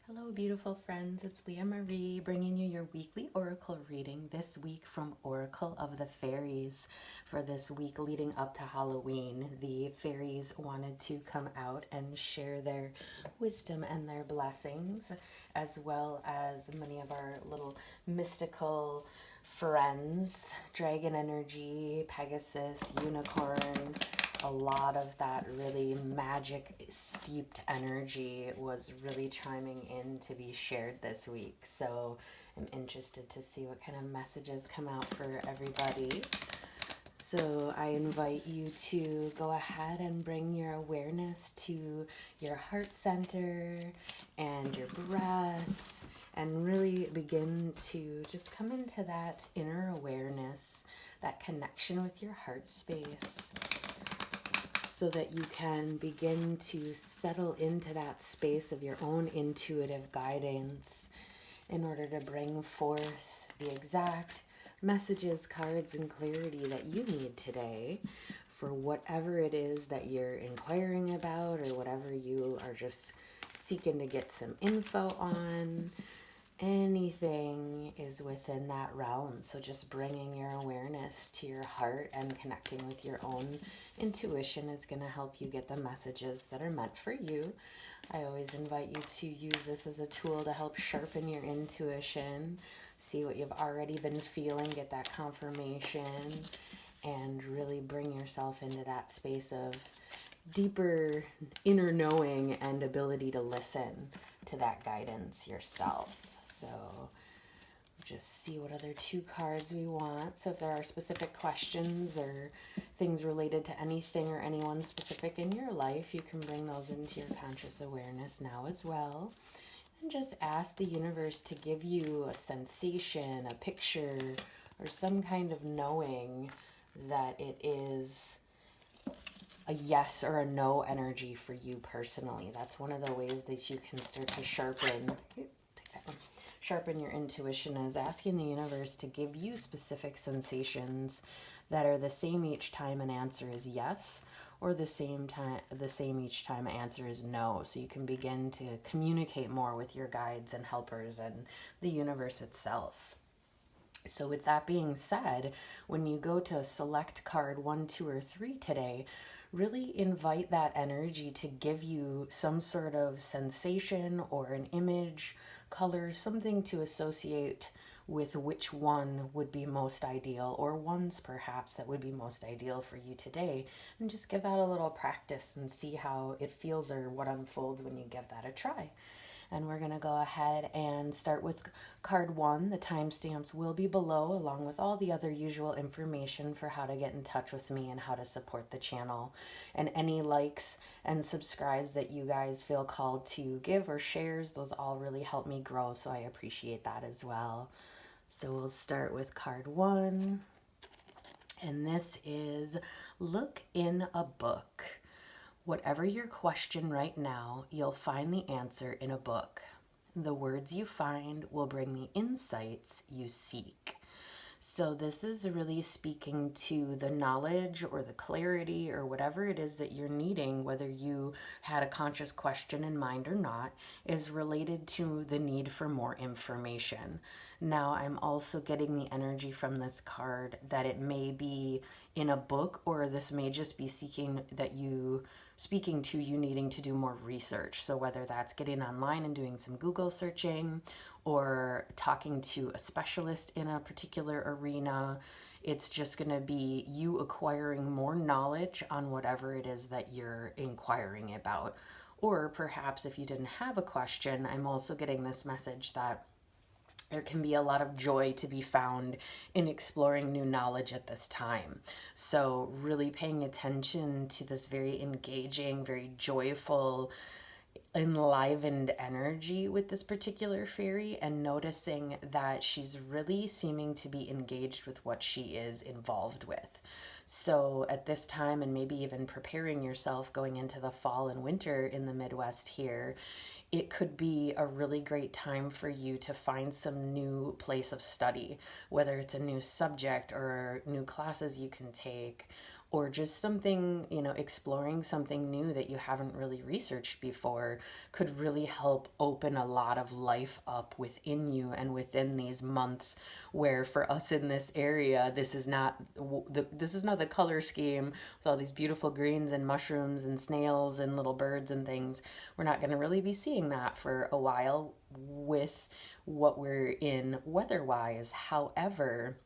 Hello, beautiful friends. It's Leah Marie bringing you your weekly oracle reading this week from Oracle of the Fairies. For this week leading up to Halloween, the fairies wanted to come out and share their wisdom and their blessings, as well as many of our little mystical friends, dragon energy, Pegasus, unicorn, a lot of that really magic steeped energy was really chiming in to be shared this week. So I'm interested to see what kind of messages come out for everybody. So I invite you to go ahead and bring your awareness to your heart center and your breath and really begin to just come into that inner awareness, that connection with your heart space, so that you can begin to settle into that space of your own intuitive guidance in order to bring forth the exact messages, cards, and clarity that you need today for whatever it is that you're inquiring about or whatever you are just seeking to get some info on. Anything is within that realm. So just bringing your awareness to your heart and connecting with your own intuition is going to help you get the messages that are meant for you. I always invite you to use this as a tool to help sharpen your intuition, see what you've already been feeling, get that confirmation, and really bring yourself into that space of deeper inner knowing and ability to listen to that guidance yourself. So just see what other two cards we want. So if there are specific questions or things related to anything or anyone specific in your life, you can bring those into your conscious awareness now as well. And just ask the universe to give you a sensation, a picture, or some kind of knowing that it is a yes or a no energy for you personally. That's one of the ways that you can start to sharpen your intuition, is asking the universe to give you specific sensations that are the same each time an answer is yes, or the same each time an answer is no. So you can begin to communicate more with your guides and helpers and the universe itself. So with that being said, when you go to select card 1, 2, or 3 today, really invite that energy to give you some sort of sensation or an image, color, something to associate with which one would be most ideal, or ones perhaps that would be most ideal for you today. And just give that a little practice and see how it feels or what unfolds when you give that a try. And we're going to go ahead and start with card 1. The timestamps will be below, along with all the other usual information for how to get in touch with me and how to support the channel. And any likes and subscribes that you guys feel called to give, or shares, those all really help me grow, so I appreciate that as well. So we'll start with card 1. And this is Look in a Book. Whatever your question right now, you'll find the answer in a book. The words you find will bring the insights you seek. So this is really speaking to the knowledge or the clarity or whatever it is that you're needing, whether you had a conscious question in mind or not, is related to the need for more information. Now, I'm also getting the energy from this card that it may be in a book, or this may just be speaking to you needing to do more research. So whether that's getting online and doing some Google searching, or talking to a specialist in a particular arena, it's just going to be you acquiring more knowledge on whatever it is that you're inquiring about. Or perhaps if you didn't have a question, I'm also getting this message that there can be a lot of joy to be found in exploring new knowledge at this time. So really paying attention to this very engaging, very joyful, enlivened energy with this particular fairy, and noticing that she's really seeming to be engaged with what she is involved with. So at this time, and maybe even preparing yourself going into the fall and winter in the Midwest here, it could be a really great time for you to find some new place of study, whether it's a new subject or new classes you can take, or just something, exploring something new that you haven't really researched before could really help open a lot of life up within you and within these months, where for us in this area, this is not the color scheme with all these beautiful greens and mushrooms and snails and little birds and things. We're not going to really be seeing that for a while with what we're in weather-wise. However,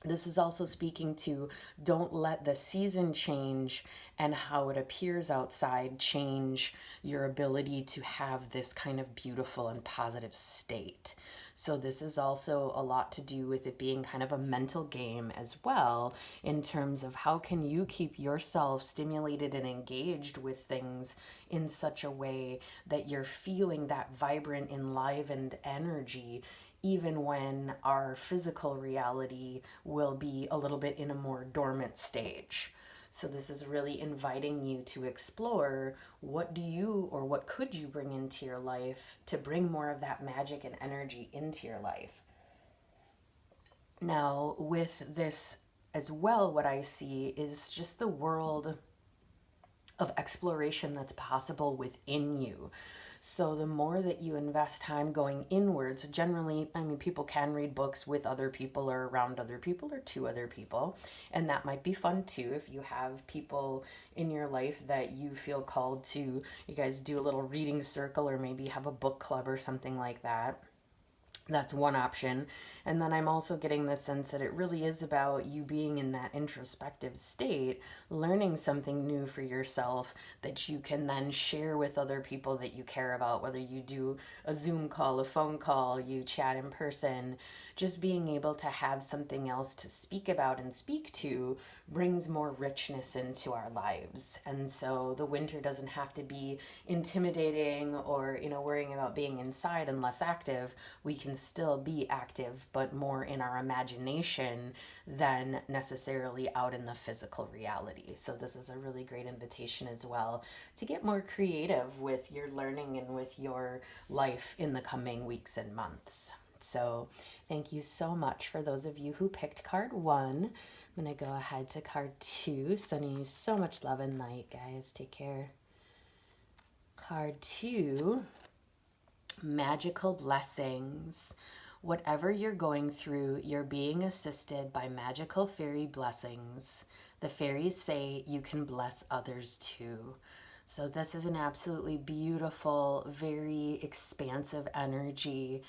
this is also speaking to, don't let the season change and how it appears outside change your ability to have this kind of beautiful and positive state. So this is also a lot to do with it being kind of a mental game as well, in terms of how can you keep yourself stimulated and engaged with things in such a way that you're feeling that vibrant, enlivened energy, even when our physical reality will be a little bit in a more dormant stage. So this is really inviting you to explore, what do you or what could you bring into your life to bring more of that magic and energy into your life. Now, with this as well, what I see is just the world of exploration that's possible within you. So the more that you invest time going inwards, generally, people can read books with other people or around other people or to other people, and that might be fun too. If you have people in your life that you feel called to, you guys do a little reading circle or maybe have a book club or something like that. That's one option. And then I'm also getting the sense that it really is about you being in that introspective state, learning something new for yourself that you can then share with other people that you care about, whether you do a Zoom call, a phone call, you chat in person. Just being able to have something else to speak about and speak to brings more richness into our lives. And so the winter doesn't have to be intimidating or, worrying about being inside and less active. We can still be active, but more in our imagination than necessarily out in the physical reality. So this is a really great invitation as well to get more creative with your learning and with your life in the coming weeks and months. So thank you so much for those of you who picked card 1. I'm going to go ahead to card 2. Sending you so much love and light, guys. Take care. Card 2, magical blessings. Whatever you're going through, you're being assisted by magical fairy blessings. The fairies say you can bless others too. So this is an absolutely beautiful, very expansive energy,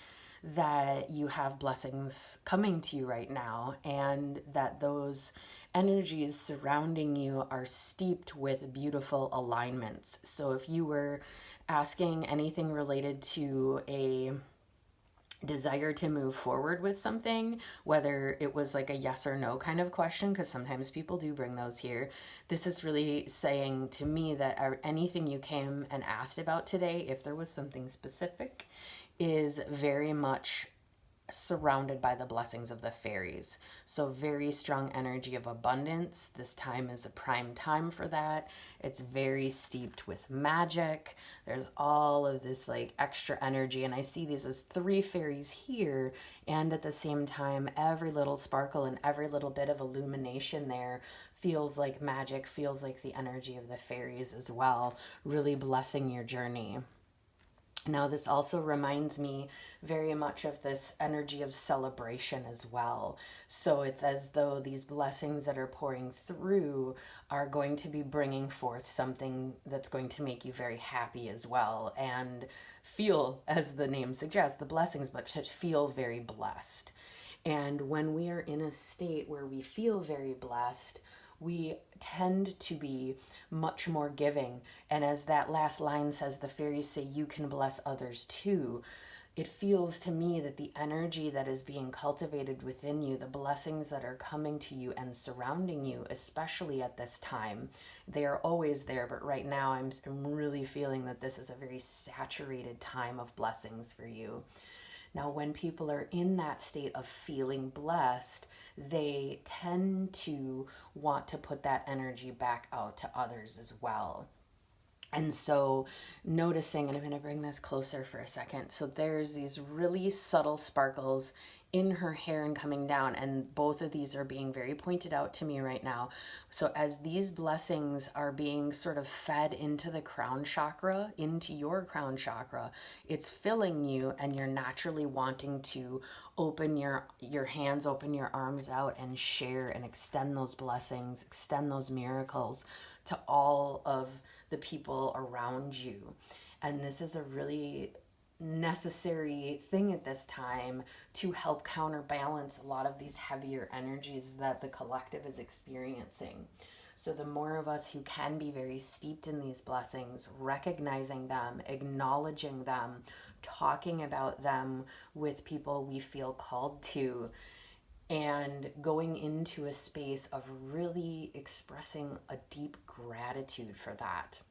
that you have blessings coming to you right now, and that those energies surrounding you are steeped with beautiful alignments. So if you were asking anything related to a desire to move forward with something, whether it was like a yes or no kind of question, because sometimes people do bring those here, this is really saying to me that anything you came and asked about today, if there was something specific, is very much surrounded by the blessings of the fairies. So very strong energy of abundance. This time is a prime time for that. It's very steeped with magic. There's all of this like extra energy, and I see these as 3 fairies here, and at the same time every little sparkle and every little bit of illumination there feels like magic, feels like the energy of the fairies as well, really blessing your journey. Now, this also reminds me very much of this energy of celebration as well. So it's as though these blessings that are pouring through are going to be bringing forth something that's going to make you very happy as well, and feel, as the name suggests, the blessings, but to feel very blessed. And when we are in a state where we feel very blessed, we tend to be much more giving. And as that last line says, the fairies say you can bless others too. It feels to me that the energy that is being cultivated within you, the blessings that are coming to you and surrounding you, especially at this time, they are always there. But right now, I'm really feeling that this is a very saturated time of blessings for you. Now, when people are in that state of feeling blessed, they tend to want to put that energy back out to others as well. And so noticing, and I'm going to bring this closer for a second. So there's these really subtle sparkles in her hair and coming down, and both of these are being very pointed out to me right now. So as these blessings are being sort of fed into the crown chakra, into your crown chakra, it's filling you, and you're naturally wanting to open your hands, open your arms out and share and extend those blessings, extend those miracles to all of the people around you. And this is a really necessary thing at this time to help counterbalance a lot of these heavier energies that the collective is experiencing. So the more of us who can be very steeped in these blessings, recognizing them, acknowledging them, talking about them with people we feel called to, and going into a space of really expressing a deep gratitude for that.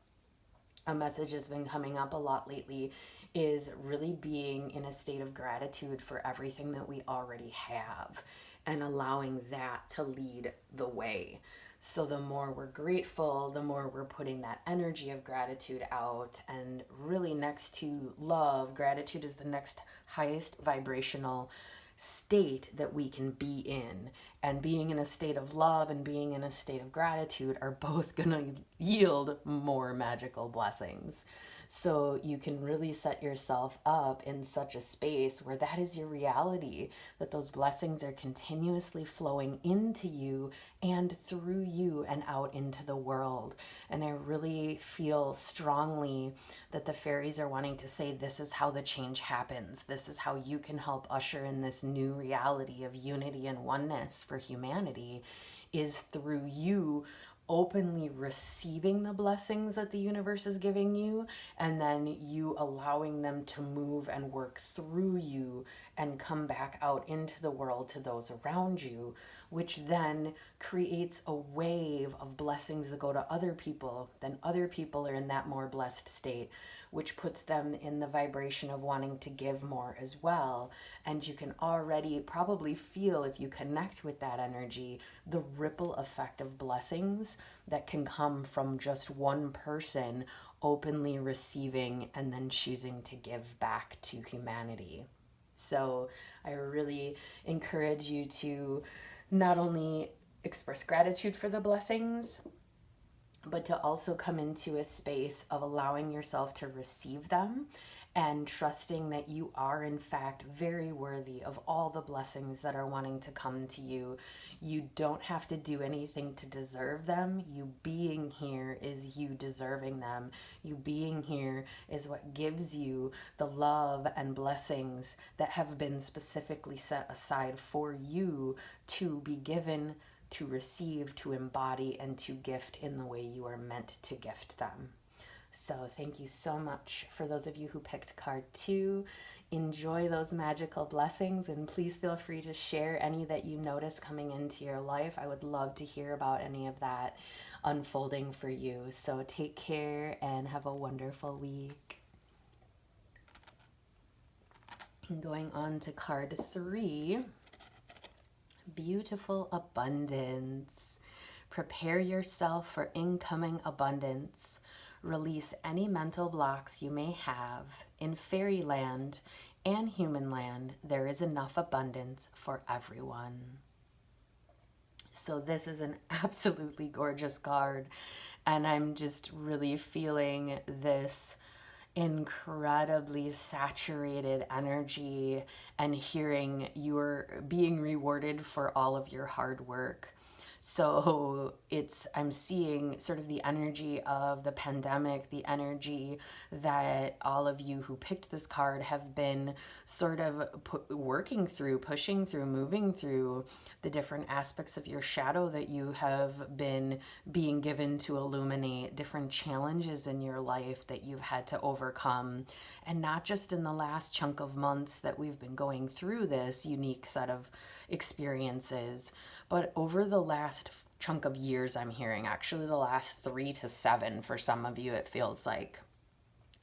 A message has been coming up a lot lately is really being in a state of gratitude for everything that we already have and allowing that to lead the way. So the more we're grateful, the more we're putting that energy of gratitude out. And really, next to love, gratitude is the next highest vibrational state that we can be in. And being in a state of love and being in a state of gratitude are both going to yield more magical blessings. So you can really set yourself up in such a space where that is your reality, that those blessings are continuously flowing into you and through you and out into the world. And I really feel strongly that the fairies are wanting to say, this is how the change happens. This is how you can help usher in this new reality of unity and oneness for humanity, is through you openly receiving the blessings that the universe is giving you, and then you allowing them to move and work through you and come back out into the world to those around you, which then creates a wave of blessings that go to other people. Then other people are in that more blessed state, which puts them in the vibration of wanting to give more as well. And you can already probably feel, if you connect with that energy, the ripple effect of blessings that can come from just one person openly receiving and then choosing to give back to humanity. So I really encourage you to not only express gratitude for the blessings, but to also come into a space of allowing yourself to receive them and trusting that you are in fact very worthy of all the blessings that are wanting to come to you. You don't have to do anything to deserve them. You being here is you deserving them. You being here is what gives you the love and blessings that have been specifically set aside for you to be given, to receive, to embody, and to gift in the way you are meant to gift them. So thank you so much for those of you who picked card 2. Enjoy those magical blessings, and please feel free to share any that you notice coming into your life. I would love to hear about any of that unfolding for you. So take care and have a wonderful week. And going on to card 3. Beautiful abundance. Prepare yourself for incoming abundance. Release any mental blocks you may have. In fairyland and human land, there is enough abundance for everyone. So this is an absolutely gorgeous card, and I'm just really feeling this incredibly saturated energy and hearing you're being rewarded for all of your hard work. So I'm seeing sort of the energy of the pandemic, the energy that all of you who picked this card have been sort of working through, pushing through, moving through the different aspects of your shadow that you have been being given to illuminate, different challenges in your life that you've had to overcome. And not just in the last chunk of months that we've been going through this unique set of experiences, but over the last chunk of years, I'm hearing actually the last 3 to 7 for some of you, it feels like.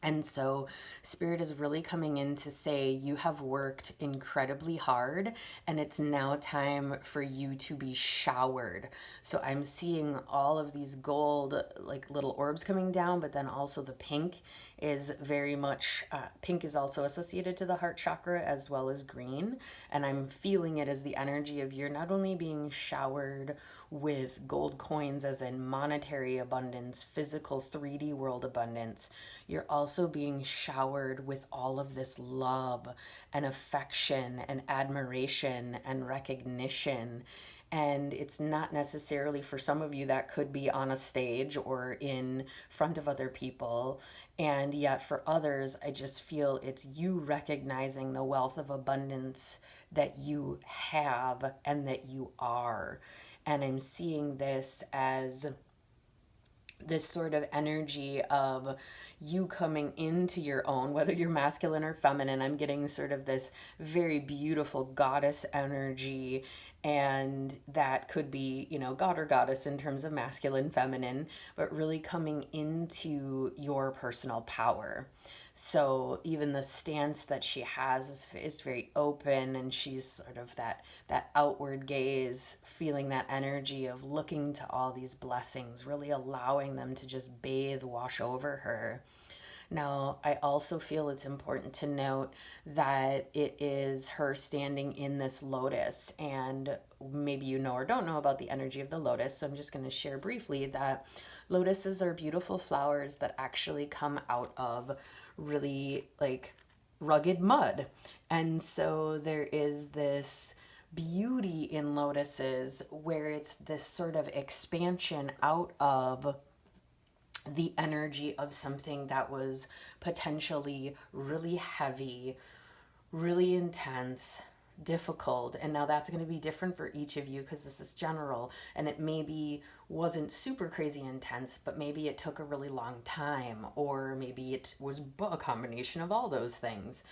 And so, Spirit is really coming in to say you have worked incredibly hard, and it's now time for you to be showered. So, I'm seeing all of these gold, like little orbs coming down, but then also the pink is very much, pink is also associated to the heart chakra as well as green. And I'm feeling it as the energy of you're not only being showered with gold coins, as in monetary abundance, physical 3D world abundance, you're also being showered with all of this love and affection and admiration and recognition. And it's not necessarily, for some of you, that could be on a stage or in front of other people. And yet for others, I just feel it's you recognizing the wealth of abundance that you have and that you are. And I'm seeing this as this sort of energy of you coming into your own, whether you're masculine or feminine. I'm getting sort of this very beautiful goddess energy, and that could be, you know, god or goddess in terms of masculine, feminine, but really coming into your personal power. So even the stance that she has is very open, and she's sort of that outward gaze, feeling that energy of looking to all these blessings, really allowing them to just bathe, wash over her. Now, I also feel it's important to note that it is her standing in this lotus, and maybe you know or don't know about the energy of the lotus. So I'm just going to share briefly that lotuses are beautiful flowers that actually come out of really like rugged mud. And so there is this beauty in lotuses where it's this sort of expansion out of the energy of something that was potentially really heavy, really intense, difficult. And now that's going to be different for each of you because this is general, and it maybe wasn't super crazy intense, but maybe it took a really long time, or maybe it was a combination of all those things.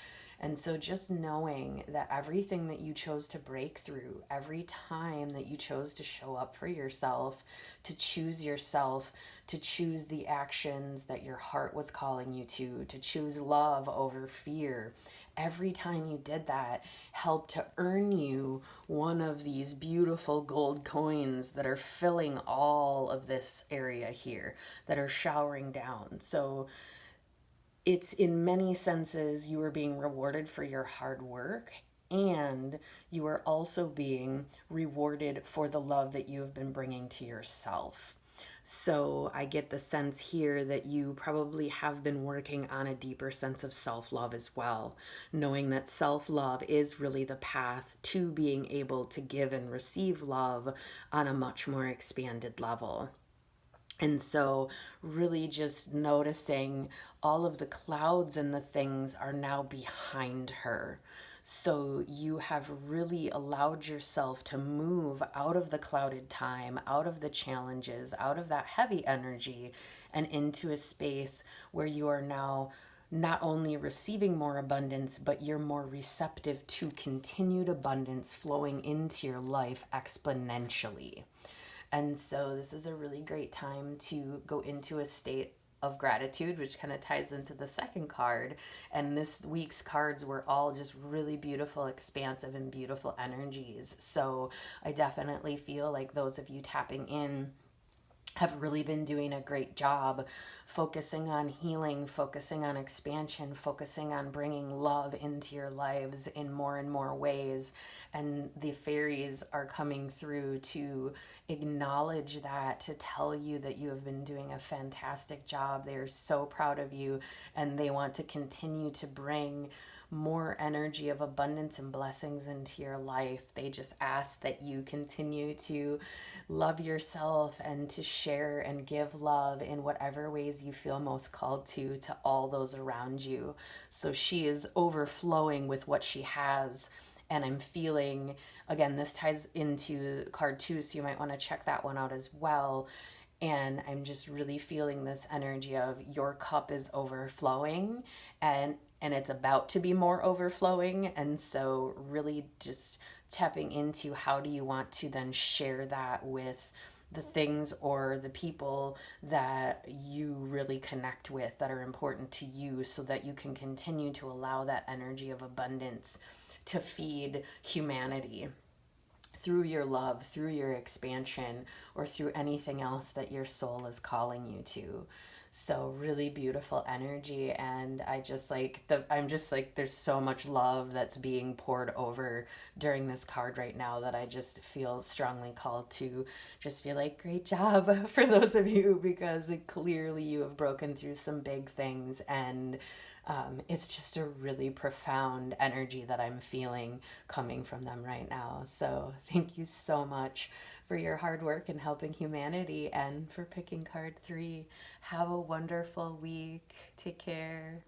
And so just knowing that everything that you chose to break through, every time that you chose to show up for yourself, to choose the actions that your heart was calling you to choose love over fear, every time you did that helped to earn you one of these beautiful gold coins that are filling all of this area here, that are showering down. So it's, in many senses, you are being rewarded for your hard work, and you are also being rewarded for the love that you have been bringing to yourself. So I get the sense here that you probably have been working on a deeper sense of self-love as well, knowing that self-love is really the path to being able to give and receive love on a much more expanded level. And so, really just noticing all of the clouds and the things are now behind her. So, you have really allowed yourself to move out of the clouded time, out of the challenges, out of that heavy energy, and into a space where you are now not only receiving more abundance, but you're more receptive to continued abundance flowing into your life exponentially. And so this is a really great time to go into a state of gratitude, which kind of ties into the second card. And this week's cards were all just really beautiful, expansive, and beautiful energies. So I definitely feel like those of you tapping in have really been doing a great job focusing on healing, focusing on expansion, focusing on bringing love into your lives in more and more ways. And the fairies are coming through to acknowledge that, to tell you that you have been doing a fantastic job. They are so proud of you, and they want to continue to bring more energy of abundance and blessings into your life. They just ask that you continue to love yourself and to share and give love in whatever ways you feel most called to all those around you. So she is overflowing with what she has. And I'm feeling, again, this ties into card 2, so you might want to check that one out as well. And I'm just really feeling this energy of your cup is overflowing, and it's about to be more overflowing. And so really just tapping into how do you want to then share that with the things or the people that you really connect with that are important to you, so that you can continue to allow that energy of abundance to feed humanity through your love, through your expansion, or through anything else that your soul is calling you to. So really beautiful energy, and I'm just like, there's so much love that's being poured over during this card right now, that I just feel strongly called to just be like, great job for those of you, because clearly you have broken through some big things, and it's just a really profound energy that I'm feeling coming from them right now. So thank you so much for your hard work in helping humanity and for picking card 3. Have a wonderful week. Take care.